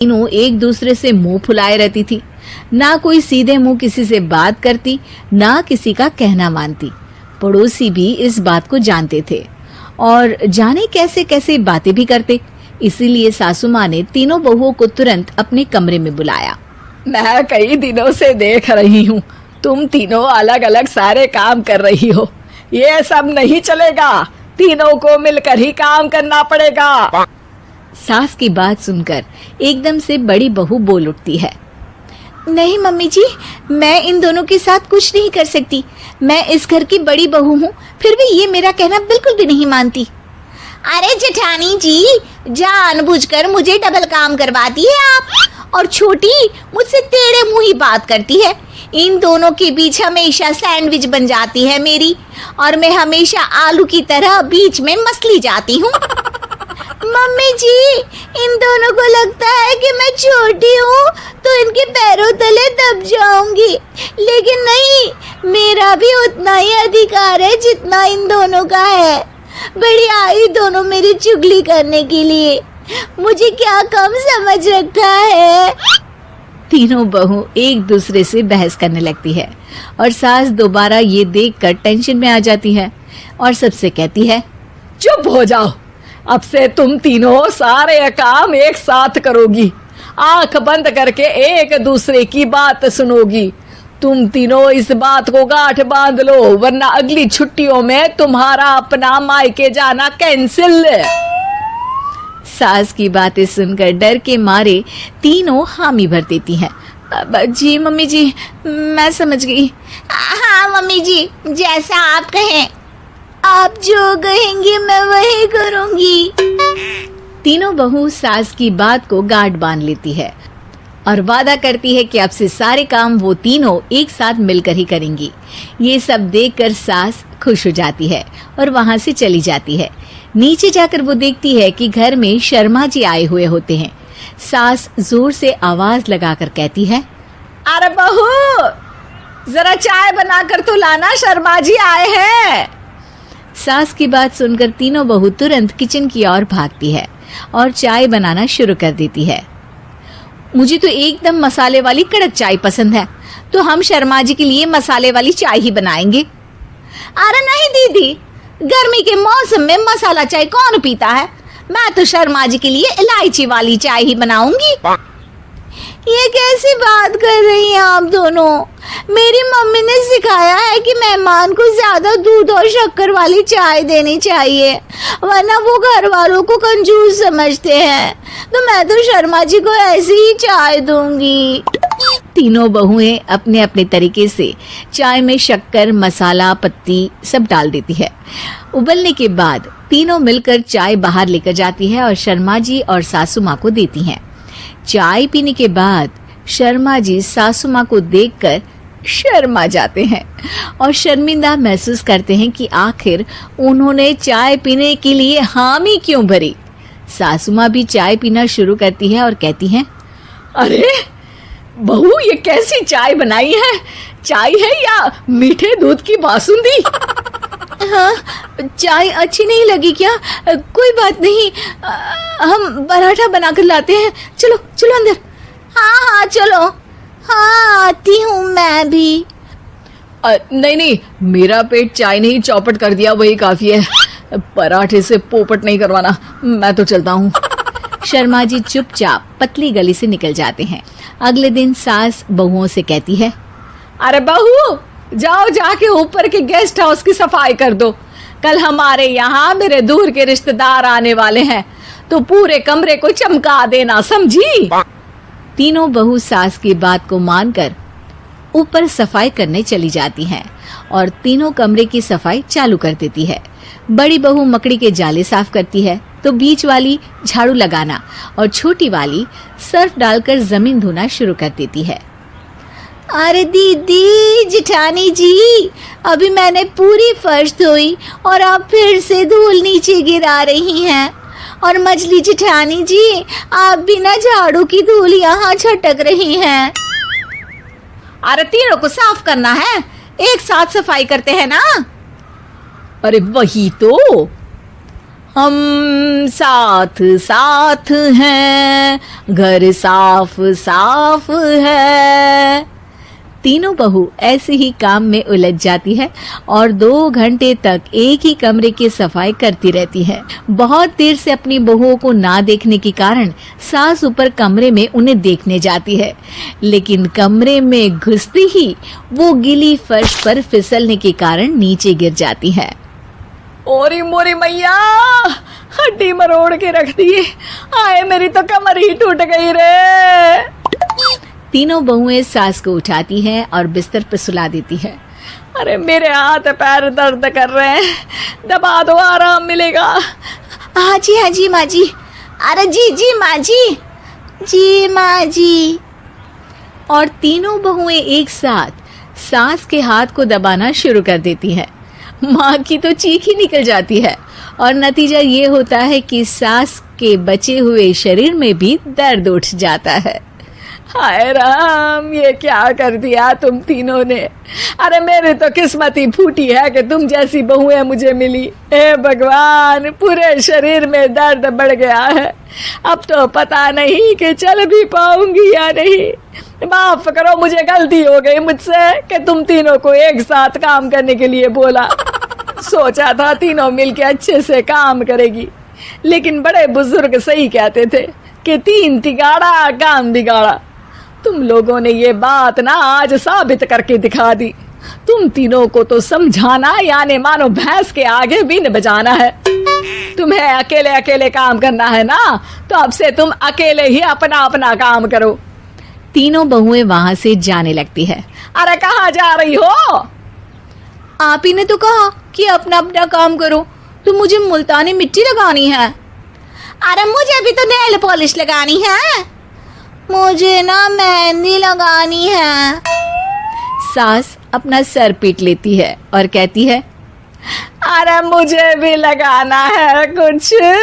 तीनों एक दूसरे से मुंह फुलाए रहती थी। ना कोई सीधे मुंह किसी से बात करती, ना किसी का कहना मानती। पड़ोसी भी इस बात को जानते थे और जाने कैसे कैसे बातें भी करते। इसीलिए सासू माँ ने तीनों बहुओं को तुरंत अपने कमरे में बुलाया। मैं कई दिनों से देख रही हूँ, तुम तीनों अलग अलग सारे काम कर रही हो। ये सब नहीं चलेगा, तीनों को मिलकर ही काम करना पड़ेगा। सास की बात सुनकर एकदम से बड़ी बहू बोल उठती है। नहीं मम्मी जी, मैं इन दोनों के साथ कुछ नहीं कर सकती। मैं इस घर की बड़ी बहू हूँ, फिर भी ये मेरा कहना बिल्कुल भी नहीं मानती। अरे जेठानी जी, जानबूझकर मुझे डबल काम करवाती है आप। और छोटी मुझसे टेढ़े मुंह ही बात करती है। इन दोनों के बीच हमेशा सैंडविच बन जाती है मेरी, और मैं हमेशा आलू की तरह बीच में मसली जाती हूँ। मम्मी जी, इन दोनों को लगता है कि मैं छोटी हूँ तो इनके पैरों तले दब जाऊंगी, लेकिन नहीं, मेरा भी उतना ही अधिकार है जितना इन दोनों का है। बड़ी आई दोनों मेरी चुगली करने के लिए, मुझे क्या कम समझ रखा है। तीनों बहू एक दूसरे से बहस करने लगती है और सास दोबारा ये देखकर टेंशन में आ जाती है और सबसे कहती है, चुप हो जाओ, अब से तुम तीनों सारे काम एक साथ करोगी। आंख बंद करके एक दूसरे की बात सुनोगी। तुम तीनों इस बात को गांठ बांध लो, वरना अगली छुट्टियों में तुम्हारा अपना मायके जाना कैंसिल। सास की बातें सुनकर डर के मारे तीनों हामी भर देती हैं। जी मम्मी जी, मैं समझ गई। हाँ मम्मी जी, जैसा आप कहें। आप जो कहेंगी मैं वही करूंगी। तीनों बहू सास की बात को गांठ बांध लेती है और वादा करती है कि अब से सारे काम वो तीनों एक साथ मिलकर ही करेंगी। ये सब देखकर सास खुश हो जाती है और वहां से चली जाती है। नीचे जाकर वो देखती है कि घर में शर्मा जी आए हुए होते हैं। सास जोर से आवाज लगाकर कहती है, अरे बहू, जरा चाय बनाकर तो लाना, शर्मा जी आए हैं। सास की बात सुनकर तीनों बहू तुरंत किचन की ओर भागती है और चाय बनाना शुरू कर देती है। मुझे तो एकदम मसाले वाली कड़क चाय पसंद है, तो हम शर्मा जी के लिए मसाले वाली चाय ही बनाएंगे। अरे नहीं दीदी, गर्मी के मौसम में मसाला चाय कौन पीता है? मैं तो शर्मा जी के लिए इलायची वाली चाय ही बनाऊंगी। ये कैसी बात कर रही हैं आप दोनों? मेरी मम्मी ने सिखाया है कि मेहमान को ज्यादा दूध और शक्कर वाली चाय देनी चाहिए, वरना वो घर वालों को कंजूस समझते हैं। तो मैं तो शर्मा जी को ऐसी ही चाय दूंगी। तीनों बहुएं अपने अपने तरीके से चाय में शक्कर, मसाला, पत्ती सब डाल देती है। उबलने के बाद तीनों मिलकर चाय बाहर लेकर जाती है और शर्मा जी और सासू माँ को देती हैं। चाय पीने के बाद शर्मा जी सासू माँ को देखकर शर्मा जाते हैं और शर्मिंदा महसूस करते हैं कि आखिर उन्होंने चाय पीने के लिए हामी क्यों भरी। सासू माँ भी चाय पीना शुरू करती है और कहती हैं, अरे बहू, ये कैसी चाय बनाई है? चाय है या मीठे दूध की बासुंदी? हाँ, चाय अच्छी नहीं लगी क्या? कोई बात नहीं, हम पराठा बनाकर लाते हैं। चलो चलो अंदर। हाँ हाँ चलो, हाँ आती हूँ मैं भी। नहीं नहीं, मेरा पेट चाय ने ही चौपट कर दिया, वही काफी है। पराठे से पोपट नहीं करवाना, मैं तो चलता हूँ। शर्मा जी चुपचाप पतली गली से निकल जाते हैं। अगले दिन सास बहुओं से कहती है, अरे बहू, जाओ जाके ऊपर के गेस्ट हाउस की सफाई कर दो। कल हमारे यहाँ मेरे दूर के रिश्तेदार आने वाले हैं, तो पूरे कमरे को चमका देना, समझी? तीनों बहू सास की बात को मानकर ऊपर सफाई करने चली जाती हैं और तीनों कमरे की सफाई चालू कर देती है। बड़ी बहू मकड़ी के जाले साफ करती है, तो बीच वाली झाड़ू लगाना और छोटी वाली सर्फ डालकर जमीन धोना शुरू कर देती है। अरे दीदी, जेठानी जी, अभी मैंने पूरी फर्श धोई और आप फिर से धूल नीचे गिरा रही हैं। और मछली जेठानी जी, आप बिना झाड़ू की धूल यहाँ छटक रही हैं। अरे तीनों को साफ करना है, एक साथ सफाई करते हैं ना। अरे वही तो। हम साथ साथ हैं, घर साफ साफ है। तीनों बहू ऐसे ही काम में उलझ जाती है और 2 घंटे तक एक ही कमरे की सफाई करती रहती है। बहुत देर से अपनी बहुओं को ना देखने के कारण सास ऊपर कमरे में उन्हें देखने जाती है, लेकिन कमरे में घुसती ही वो गीली फर्श पर फिसलने के कारण नीचे गिर जाती है। ओरी मोरी मैया, हड्डी मरोड़ के रख दी। आए मेरी तो कमर ही टूट गई रे। तीनों बहुएं सास को उठाती हैं और बिस्तर पर सुला देती है। अरे मेरे हाथ पैर दर्द कर रहे हैं, दबा दो आराम मिलेगा। हाँ जी माँ जी। अरे जी माँ जी माँ जी। और तीनों बहुएं एक साथ सास के हाथ को दबाना शुरू कर देती हैं। माँ की तो चीख ही निकल जाती है और नतीजा ये होता है कि सास के बचे हुए शरीर में भी दर्द उठ जाता है। हाय राम, ये क्या कर दिया तुम तीनों ने। अरे मेरी तो किस्मत ही फूटी है कि तुम जैसी बहुएं मुझे मिली। हे भगवान, पूरे शरीर में दर्द बढ़ गया है। अब तो पता नहीं कि चल भी पाऊंगी या नहीं। माफ करो, मुझे गलती हो गई मुझसे कि तुम तीनों को एक साथ काम करने के लिए बोला। सोचा था तीनों मिलके अच्छे से काम करेगी, लेकिन बड़े बुजुर्ग सही कहते थे कि 3 तिगाड़ा काम बिगाड़ा। तुम लोगों ने ये बात ना आज साबित करके दिखा दी। तुम तीनों को तो समझाना यानी मानो भैंस के आगे बीन बजाना है। तुम्हें अकेले अकेले काम करना है ना, तो अब से तुम अकेले ही अपना अपना काम करो। तीनों बहुएं वहां से जाने लगती है। अरे कहाँ जा रही हो? आप ही ने तो कहा कि अपना अपना काम करो, तो मुझे मुल्तानी मिट्टी लगानी है। अरे मुझे भी तो नेल पॉलिश लगानी है। मुझे ना मेहंदी लगानी है। सास अपना सर पीट लेती है और कहती है, अरे मुझे भी लगाना है कुछ।